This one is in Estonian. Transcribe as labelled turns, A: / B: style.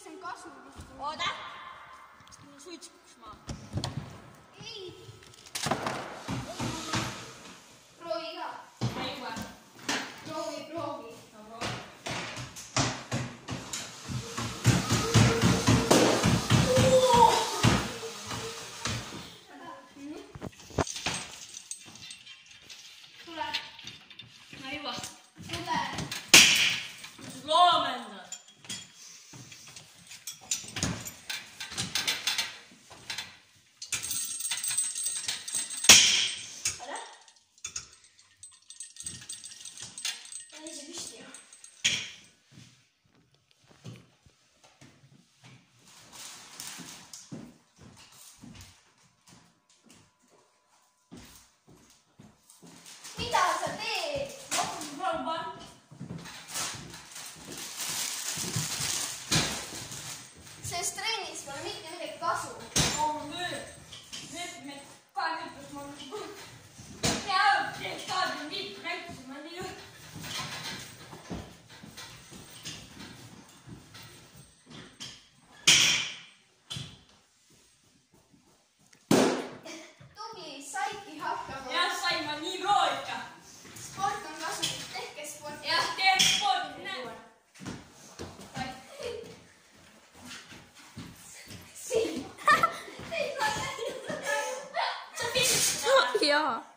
A: see on kasu.
B: Oota! Suitsuks maa.
A: Ei. Proovi ka.
B: Ei juba.
A: Proovi. Tule.
B: Ei juba.
A: Tule.
B: Loomenda. Oota. Pane ise püsti ju.
A: Mida sa teed?
B: Proovan.
A: Sest trennis pole mitte midagi kasu.
B: On nüüd. Nüüd me kahjuks ma teeks taadil viitu näitasime nii juht.
A: Tubli, saidki hakkama.
B: Jah, sain ma nii proovika.
A: Sport on kasulik, tehke sporti.
B: Jah, teed sporti, näe.
A: Siin.
B: Sa pidid seda.
C: Jaa.